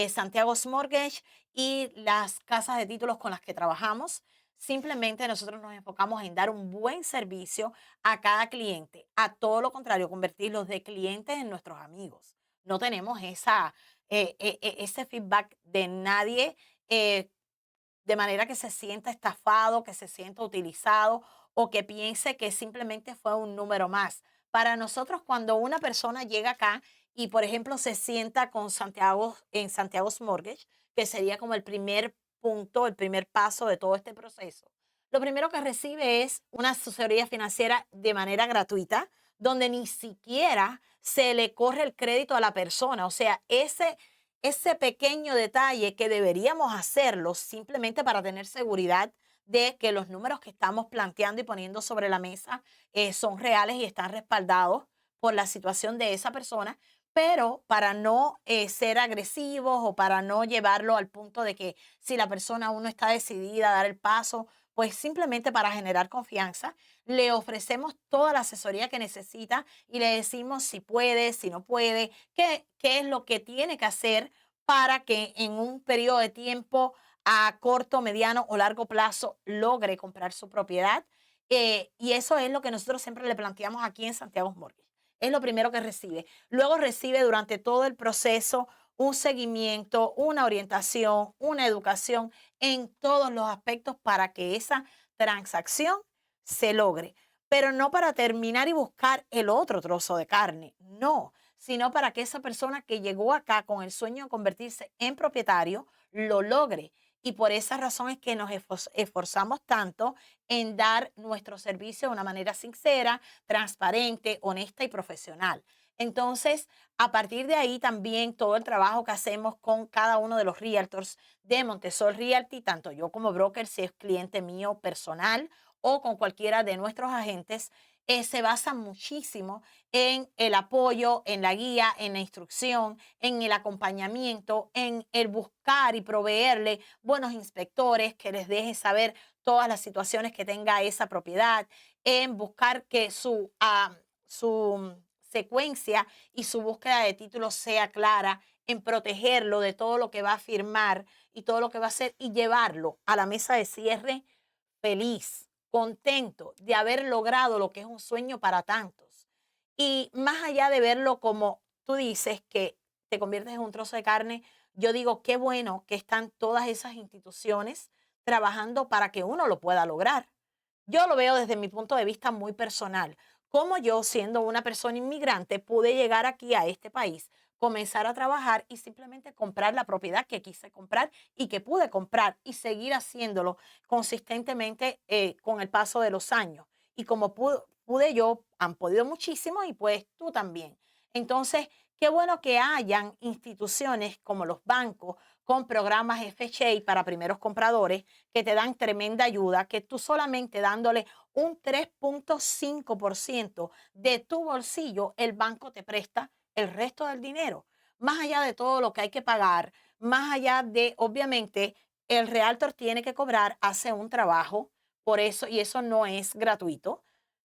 Santiago's Mortgage y las casas de títulos con las que trabajamos. Simplemente nosotros nos enfocamos en dar un buen servicio a cada cliente. A todo lo contrario, convertirlos de clientes en nuestros amigos. No tenemos ese feedback de nadie. De manera que se sienta estafado, que se sienta utilizado o que piense que simplemente fue un número más. Para nosotros, cuando una persona llega acá y, por ejemplo, se sienta con Santiago en Santiago's Mortgage, que sería como el primer punto, el primer paso de todo este proceso, lo primero que recibe es una asesoría financiera de manera gratuita, donde ni siquiera se le corre el crédito a la persona. O sea, ese pequeño detalle que deberíamos hacerlo simplemente para tener seguridad de que los números que estamos planteando y poniendo sobre la mesa son reales y están respaldados por la situación de esa persona, pero para no ser agresivos o para no llevarlo al punto de que si la persona aún no está decidida a dar el paso, pues simplemente para generar confianza, le ofrecemos toda la asesoría que necesita y le decimos si puede, si no puede, qué es lo que tiene que hacer para que en un periodo de tiempo a corto, mediano o largo plazo logre comprar su propiedad. Y eso es lo que nosotros siempre le planteamos aquí en Santiago's Mortgage. Es lo primero que recibe. Luego recibe durante todo el proceso un seguimiento, una orientación, una educación en todos los aspectos para que esa transacción se logre. Pero no para terminar y buscar el otro trozo de carne, no, sino para que esa persona que llegó acá con el sueño de convertirse en propietario lo logre. Y por esa razón es que nos esforzamos tanto en dar nuestro servicio de una manera sincera, transparente, honesta y profesional. Entonces, a partir de ahí también todo el trabajo que hacemos con cada uno de los realtors de Montesol Realty, tanto yo como broker, si es cliente mío personal o con cualquiera de nuestros agentes, se basa muchísimo en el apoyo, en la guía, en la instrucción, en el acompañamiento, en el buscar y proveerle buenos inspectores que les dejen saber todas las situaciones que tenga esa propiedad, en buscar que su secuencia y su búsqueda de títulos sea clara, en protegerlo de todo lo que va a firmar y todo lo que va a hacer y llevarlo a la mesa de cierre feliz, contento de haber logrado lo que es un sueño para tantos. Y más allá de verlo como tú dices que te conviertes en un trozo de carne, yo digo qué bueno que están todas esas instituciones trabajando para que uno lo pueda lograr. Yo lo veo desde mi punto de vista muy personal. Cómo yo, siendo una persona inmigrante, pude llegar aquí a este país, comenzar a trabajar y simplemente comprar la propiedad que quise comprar y que pude comprar y seguir haciéndolo consistentemente con el paso de los años. Y como pude yo, han podido muchísimo y pues tú también. Entonces, qué bueno que hayan instituciones como los bancos con programas FHA para primeros compradores que te dan tremenda ayuda, que tú solamente dándole un 3.5% de tu bolsillo, el banco te presta el resto del dinero. Más allá de todo lo que hay que pagar, más allá de, obviamente, el realtor tiene que cobrar, hace un trabajo, por eso, y eso no es gratuito.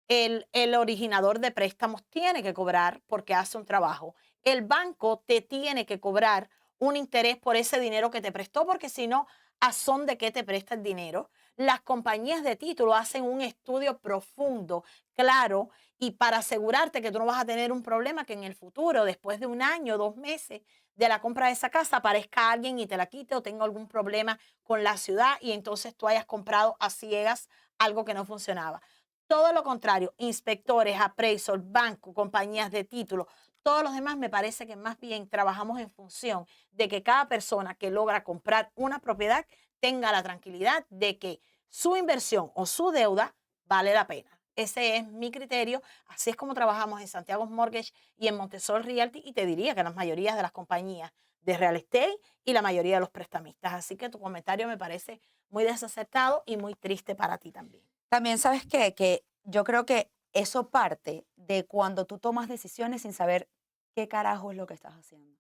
El originador de préstamos tiene que cobrar porque hace un trabajo. El banco te tiene que cobrar un interés por ese dinero que te prestó, porque si no, ¿a son de qué te presta el dinero? Las compañías de título hacen un estudio profundo, claro, y para asegurarte que tú no vas a tener un problema que en el futuro, después de un año, 2 meses de la compra de esa casa, aparezca alguien y te la quite o tenga algún problema con la ciudad y entonces tú hayas comprado a ciegas algo que no funcionaba. Todo lo contrario, inspectores, appraisal, banco, compañías de título, todos los demás me parece que más bien trabajamos en función de que cada persona que logra comprar una propiedad tenga la tranquilidad de que su inversión o su deuda vale la pena. Ese es mi criterio. Así es como trabajamos en Santiago Mortgage y en Montesol Realty y te diría que las mayorías de las compañías de real estate y la mayoría de los prestamistas. Así que tu comentario me parece muy desacertado y muy triste para ti también. También sabes qué? Que yo creo que eso parte de cuando tú tomas decisiones sin saber qué carajo es lo que estás haciendo.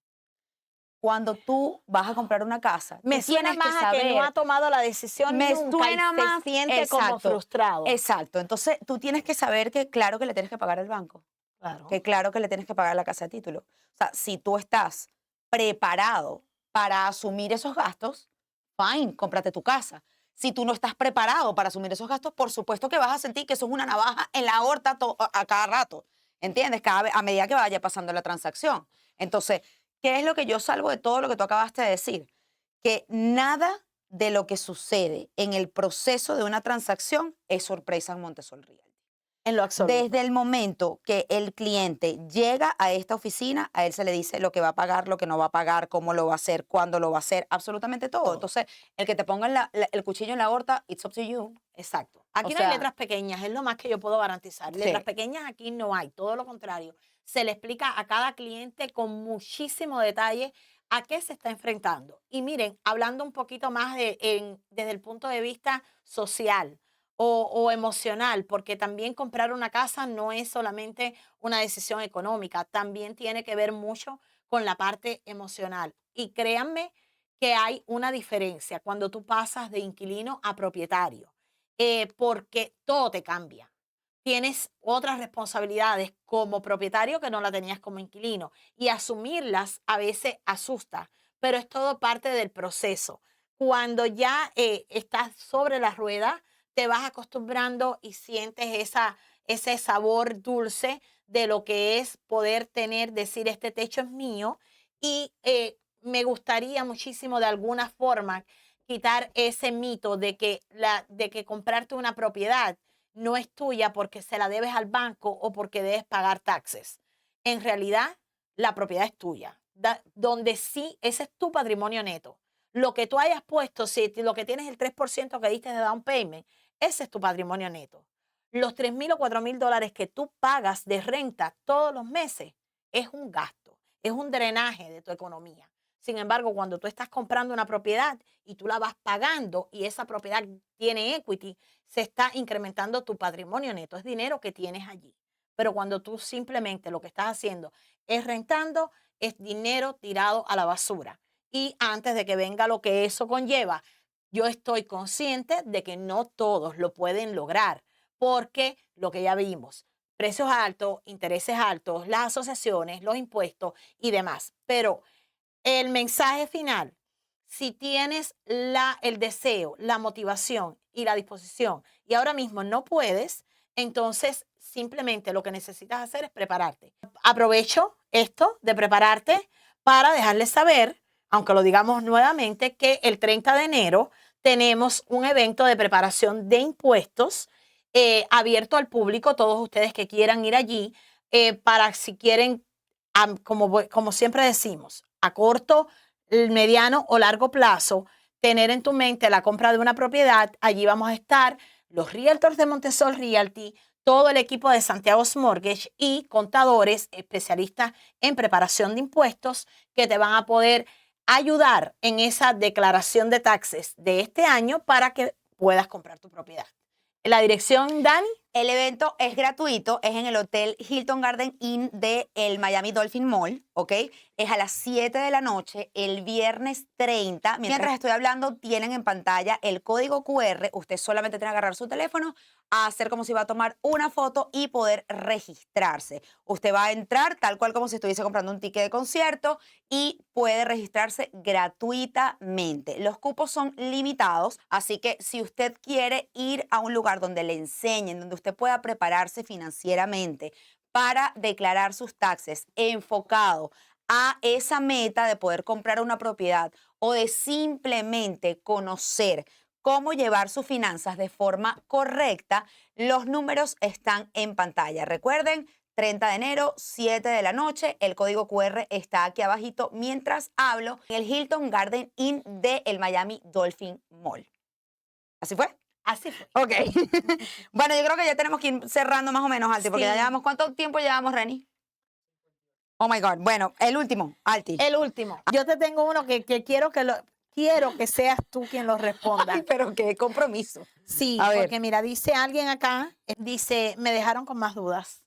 Cuando tú vas a comprar una casa, Me tú suena tienes que más a que no saber. ha tomado la decisión Me nunca y suena se más. siente como Exacto, frustrado. exacto. Entonces, tú tienes que saber que claro que le tienes que pagar al banco, Claro. que claro que le tienes que pagar la casa de título. O sea, si tú estás preparado para asumir esos gastos, fine, cómprate tu casa. Si tú no estás preparado para asumir esos gastos, por supuesto que vas a sentir que eso es una navaja en la aorta a cada rato. ¿Entiendes? A medida que vaya pasando la transacción. Entonces, ¿qué es lo que yo salvo de todo lo que tú acabaste de decir? Que nada de lo que sucede en el proceso de una transacción es sorpresa en Montesol Realty. En lo absoluto. Desde el momento que el cliente llega a esta oficina, a él se le dice lo que va a pagar, lo que no va a pagar, cómo lo va a hacer, cuándo lo va a hacer, absolutamente todo. Todo. Entonces, el que te ponga el cuchillo en la horta, it's up to you. Exacto. Aquí O no hay sea, letras pequeñas, es lo más que yo puedo garantizar. Sí. Letras pequeñas aquí no hay, todo lo contrario. Se le explica a cada cliente con muchísimo detalle a qué se está enfrentando. Y miren, hablando un poquito más desde el punto de vista social o emocional, porque también comprar una casa no es solamente una decisión económica, también tiene que ver mucho con la parte emocional. Y créanme que hay una diferencia cuando tú pasas de inquilino a propietario, porque todo te cambia. Tienes otras responsabilidades como propietario que no la tenías como inquilino y asumirlas a veces asusta, pero es todo parte del proceso. Cuando ya estás sobre la rueda, te vas acostumbrando y sientes ese sabor dulce de lo que es poder tener, decir, este techo es mío y me gustaría muchísimo de alguna forma quitar ese mito de que comprarte una propiedad no es tuya porque se la debes al banco o porque debes pagar taxes. En realidad, la propiedad es tuya, donde sí, ese es tu patrimonio neto. Lo que tú hayas puesto, si lo que tienes el 3% que diste de down payment, ese es tu patrimonio neto. Los $3,000 o $4,000 que tú pagas de renta todos los meses, es un gasto, es un drenaje de tu economía. Sin embargo, cuando tú estás comprando una propiedad y tú la vas pagando y esa propiedad tiene equity, se está incrementando tu patrimonio neto, es dinero que tienes allí. Pero cuando tú simplemente lo que estás haciendo es rentando, es dinero tirado a la basura. Y antes de que venga lo que eso conlleva, yo estoy consciente de que no todos lo pueden lograr, porque lo que ya vimos, precios altos, intereses altos, las asociaciones, los impuestos y demás. Pero el mensaje final, si tienes el deseo, la motivación y la disposición y ahora mismo no puedes, entonces simplemente lo que necesitas hacer es prepararte. Aprovecho esto de prepararte para dejarles saber, aunque lo digamos nuevamente, que el 30 de enero tenemos un evento de preparación de impuestos abierto al público, todos ustedes que quieran ir allí, para si quieren, como siempre decimos, a corto, mediano o largo plazo, tener en tu mente la compra de una propiedad. Allí vamos a estar los realtors de Montesol Realty, todo el equipo de Santiago's Mortgage y contadores especialistas en preparación de impuestos que te van a poder ayudar en esa declaración de taxes de este año para que puedas comprar tu propiedad. La dirección, Dani. El evento es gratuito, es en el Hotel Hilton Garden Inn de el Miami Dolphin Mall, ¿ok? Es a las 7 de la noche, el viernes 30. Mientras estoy hablando, tienen en pantalla el código QR. Usted solamente tiene que agarrar su teléfono, hacer como si va a tomar una foto y poder registrarse. Usted va a entrar tal cual como si estuviese comprando un ticket de concierto y puede registrarse gratuitamente. Los cupos son limitados, así que si usted quiere ir a un lugar donde le enseñen, donde usted pueda prepararse financieramente para declarar sus taxes enfocado a esa meta de poder comprar una propiedad o de simplemente conocer cómo llevar sus finanzas de forma correcta, los números están en pantalla. Recuerden, 30 de enero, 7 de la noche, el código QR está aquí abajito mientras hablo en el Hilton Garden Inn de el Miami Dolphin Mall. ¿Así fue? Así fue. Ok. Bueno, yo creo que ya tenemos que ir cerrando más o menos, Alti, porque ya Sí. llevamos, ¿cuánto tiempo llevamos, Reni? Oh my God. Bueno, el último, Alti. El último. Yo te tengo uno que quiero que seas tú quien lo responda. Ay, pero qué compromiso. Sí, A ver. porque mira, dice alguien acá, dice, me dejaron con más dudas.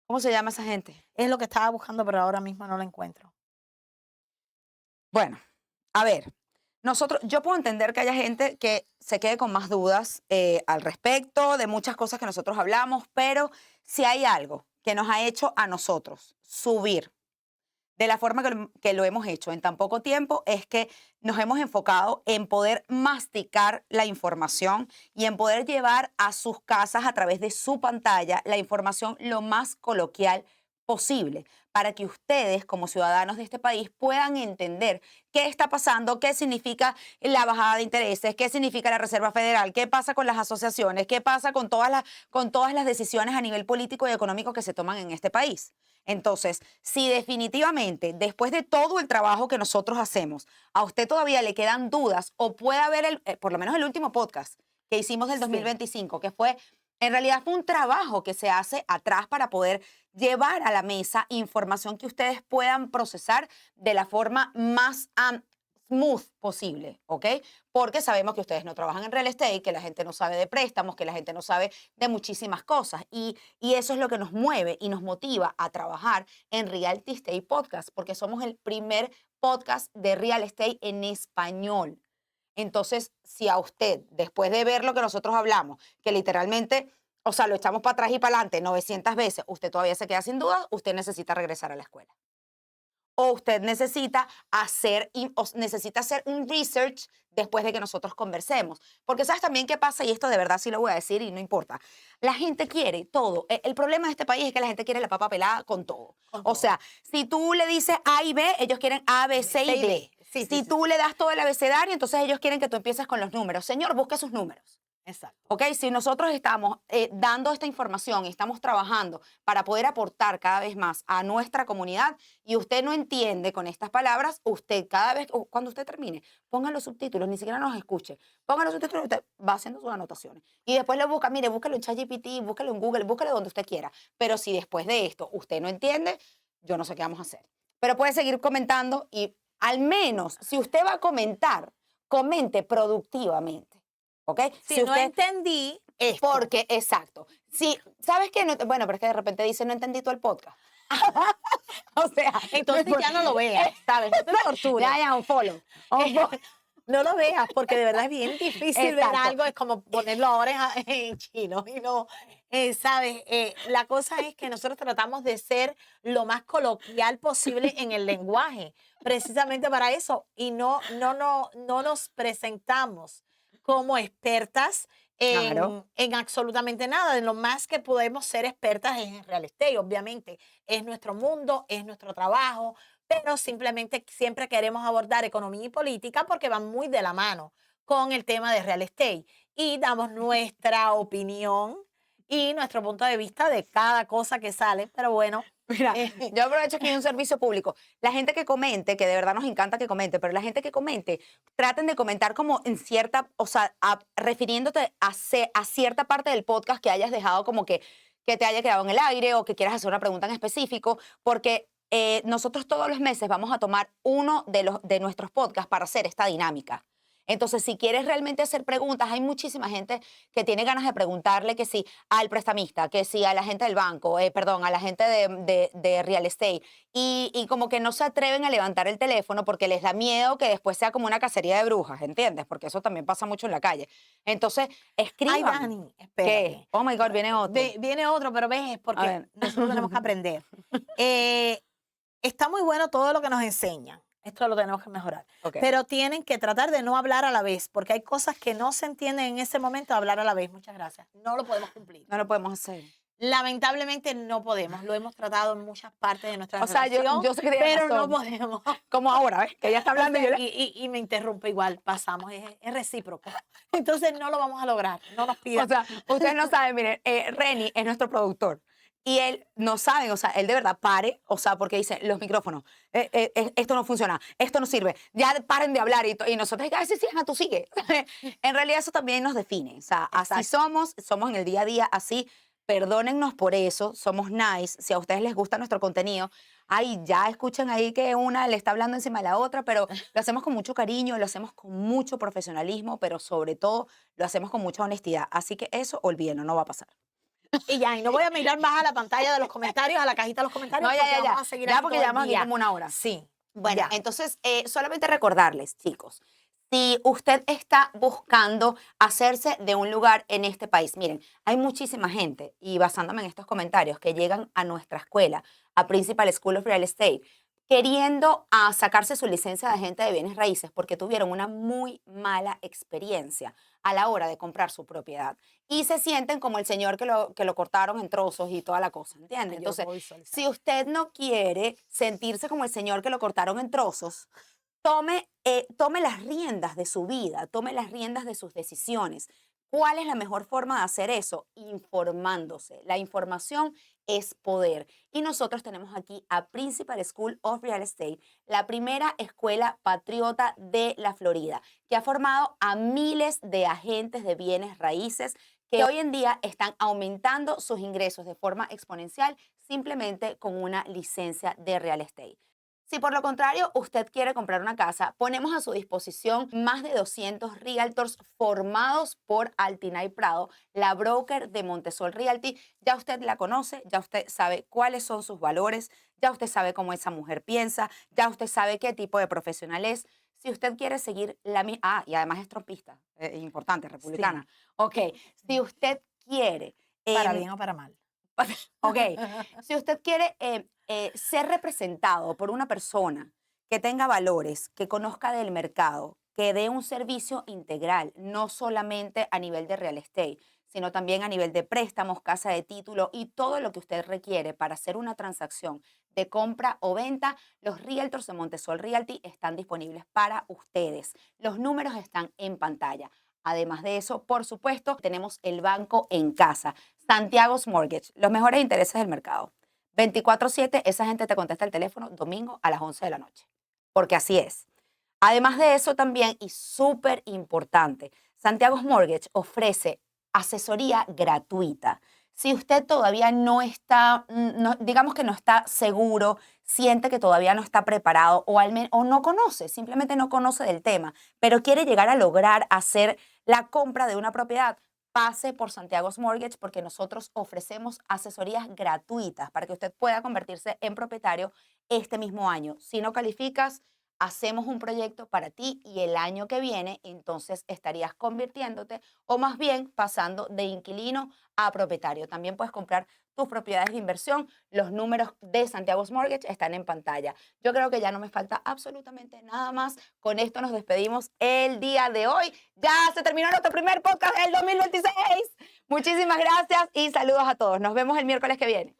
¿Cómo se llama esa gente? Es lo que estaba buscando, pero ahora mismo no lo encuentro. Bueno, a ver, yo puedo entender que haya gente que se quede con más dudas al respecto de muchas cosas que nosotros hablamos, pero si hay algo que nos ha hecho a nosotros subir de la forma que lo hemos hecho en tan poco tiempo, es que nos hemos enfocado en poder masticar la información y en poder llevar a sus casas a través de su pantalla la información lo más coloquial posible, para que ustedes como ciudadanos de este país puedan entender qué está pasando, qué significa la bajada de intereses, qué significa la Reserva Federal, qué pasa con las asociaciones, qué pasa con todas las decisiones a nivel político y económico que se toman en este país. Entonces, si definitivamente después de todo el trabajo que nosotros hacemos, a usted todavía le quedan dudas o puede haber por lo menos el último podcast que hicimos del 2025, que en realidad fue un trabajo que se hace atrás para poder llevar a la mesa información que ustedes puedan procesar de la forma más smooth posible, ¿ok? Porque sabemos que ustedes no trabajan en real estate, que la gente no sabe de préstamos, que la gente no sabe de muchísimas cosas. Y eso es lo que nos mueve y nos motiva a trabajar en Realty Estate Podcast, porque somos el primer podcast de real estate en español. Entonces, si a usted, después de ver lo que nosotros hablamos, que literalmente, o sea, lo echamos para atrás y para adelante 900 veces, usted todavía se queda sin dudas, usted necesita regresar a la escuela. O usted necesita hacer un research después de que nosotros conversemos. Porque sabes también qué pasa, y esto de verdad sí lo voy a decir y no importa. La gente quiere todo. El problema de este país es que la gente quiere la papa pelada con todo. O sea, si tú le dices A y B, ellos quieren A, B, C y D. Si tú le das todo el abecedario, entonces ellos quieren que tú empieces con los números. Señor, busque sus números. Exacto. ¿Ok? Si nosotros estamos dando esta información y estamos trabajando para poder aportar cada vez más a nuestra comunidad y usted no entiende con estas palabras, usted cada vez, cuando usted termine, ponga los subtítulos, ni siquiera nos escuche. Ponga los subtítulos y usted va haciendo sus anotaciones. Y después lo busca, mire, búsquelo en ChatGPT, búsquelo en Google, búsquelo donde usted quiera. Pero si después de esto usted no entiende, yo no sé qué vamos a hacer. Pero puede seguir comentando y al menos, si usted va a comentar, comente productivamente, ¿ok? Si no entendí esto. Porque, exacto. Si, ¿sabes qué? No, bueno, pero es que de repente dice, no entendí todo el podcast. O sea, Entonces ya no lo veas, ¿sabes? No te tortures. Ya, un follow. Un follow. No lo veas, porque de verdad es bien difícil ver Exacto. algo, es como ponerlo ahora en chino y no, ¿sabes? La cosa es que nosotros tratamos de ser lo más coloquial posible en el lenguaje, precisamente para eso, y no nos presentamos como expertas Claro. en absolutamente nada. De lo más que podemos ser expertas es en real estate, obviamente. Es nuestro mundo, es nuestro trabajo, pero simplemente siempre queremos abordar economía y política porque van muy de la mano con el tema de real estate y damos nuestra opinión y nuestro punto de vista de cada cosa que sale, pero bueno. Mira, yo aprovecho que hay un servicio público. La gente que comente, que de verdad nos encanta que comente, pero la gente que comente, traten de comentar como en cierta, o sea, refiriéndote a cierta parte del podcast que hayas dejado como que te haya quedado en el aire o que quieras hacer una pregunta en específico, porque nosotros todos los meses vamos a tomar uno de nuestros podcasts para hacer esta dinámica. Entonces, si quieres realmente hacer preguntas, hay muchísima gente que tiene ganas de preguntarle que sí al prestamista, que sí a la gente del banco, perdón, a la gente de real estate. Y como que no se atreven a levantar el teléfono porque les da miedo que después sea como una cacería de brujas, ¿entiendes? Porque eso también pasa mucho en la calle. Entonces, Ay, escriban. Dani, ¿Qué? espérate. Oh my God, viene otro. Viene otro, pero ves, A porque ver. nosotros tenemos que aprender. Está muy bueno todo lo que nos enseñan. Esto lo tenemos que mejorar. Ok. Pero tienen que tratar de no hablar a la vez, porque hay cosas que no se entienden en ese momento de hablar a la vez. Muchas gracias. No lo podemos cumplir. No lo podemos hacer. Lamentablemente no podemos. Lo hemos tratado en muchas partes de nuestra O sea, relación, yo sé que tienes pero no razón. podemos. Como ahora, ¿ves? Que ella está hablando y yo le... Y me interrumpe igual, pasamos, es recíproco. Entonces no lo vamos a lograr, no nos pidan. O sea, ustedes no saben, miren, Reni es nuestro productor. Y él no sabe, o sea, él de verdad pare, o sea, porque dice, los micrófonos, esto no funciona, esto no sirve, ya paren de hablar. Y nosotros, ay, sí, sí, ajá, tú sigue. En realidad eso también nos define, o sea, así somos en el día a día, así, perdónennos por eso, somos nice, si a ustedes les gusta nuestro contenido, ay, ya escuchen ahí que una le está hablando encima de la otra, pero lo hacemos con mucho cariño, lo hacemos con mucho profesionalismo, pero sobre todo lo hacemos con mucha honestidad. Así que eso, olvídenlo, no va a pasar. Y ya, y no voy a mirar más a la pantalla de los comentarios, a la cajita de los comentarios, No, porque ya. vamos a seguir Ya, aquí porque todo el llevamos aquí día. como una hora. Sí. Bueno, ya. entonces, solamente recordarles, chicos, si usted está buscando hacerse de un lugar en este país, miren, hay muchísima gente, y basándome en estos comentarios, que llegan a nuestra escuela, a Principal School of Real Estate, queriendo sacarse su licencia de agente de bienes raíces porque tuvieron una muy mala experiencia a la hora de comprar su propiedad. Y se sienten como el señor que lo cortaron en trozos y toda la cosa, ¿entienden? Ay, yo Entonces, puedo visualizar. si usted no quiere sentirse como el señor que lo cortaron en trozos, tome las riendas de su vida, tome las riendas de sus decisiones. ¿Cuál es la mejor forma de hacer eso? Informándose. La información es poder. Y nosotros tenemos aquí a Principal School of Real Estate, la primera escuela patriota de la Florida, que ha formado a miles de agentes de bienes raíces que hoy en día están aumentando sus ingresos de forma exponencial simplemente con una licencia de real estate. Si por lo contrario usted quiere comprar una casa, ponemos a su disposición más de 200 realtors formados por Altinay Prado, la broker de Montesol Realty. Ya usted la conoce, ya usted sabe cuáles son sus valores, ya usted sabe cómo esa mujer piensa, ya usted sabe qué tipo de profesional es. Si usted quiere seguir la misma... Ah, y además es trompista, importante, republicana. Sí. Ok, si usted quiere... Para bien o para mal. Ok, si usted quiere ser representado por una persona que tenga valores, que conozca del mercado, que dé un servicio integral, no solamente a nivel de real estate, sino también a nivel de préstamos, casa de título y todo lo que usted requiere para hacer una transacción de compra o venta, los realtors de Montesol Realty están disponibles para ustedes. Los números están en pantalla. Además de eso, por supuesto, tenemos el banco en casa, Santiago's Mortgage, los mejores intereses del mercado. 24/7, esa gente te contesta el teléfono domingo a las 11 de la noche, porque así es. Además de eso también, y súper importante, Santiago's Mortgage ofrece asesoría gratuita. Si usted todavía no está, digamos que no está seguro, siente que todavía no está preparado o no conoce, simplemente no conoce del tema, pero quiere llegar a lograr hacer la compra de una propiedad, pase por Santiago's Mortgage porque nosotros ofrecemos asesorías gratuitas para que usted pueda convertirse en propietario este mismo año. Si no calificas, hacemos un proyecto para ti y el año que viene entonces estarías convirtiéndote o más bien pasando de inquilino a propietario. También puedes comprar tus propiedades de inversión. Los números de Santiago's Mortgage están en pantalla. Yo creo que ya no me falta absolutamente nada más. Con esto nos despedimos el día de hoy. Ya se terminó nuestro primer podcast del 2026. Muchísimas gracias y saludos a todos. Nos vemos el miércoles que viene.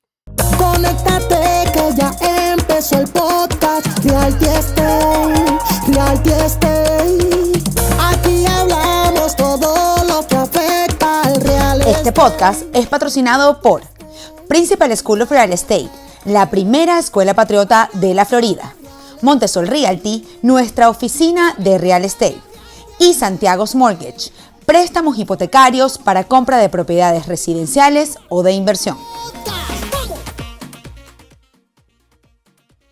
Conéctate que ya empezó el podcast Realty Estate, Realty Estate. Aquí hablamos todo lo que afecta al real estate. Este podcast es patrocinado por Principal School of Real Estate, la primera escuela patriota de la Florida, Montesol Realty, nuestra oficina de real estate, y Santiago's Mortgage, préstamos hipotecarios para compra de propiedades residenciales o de inversión.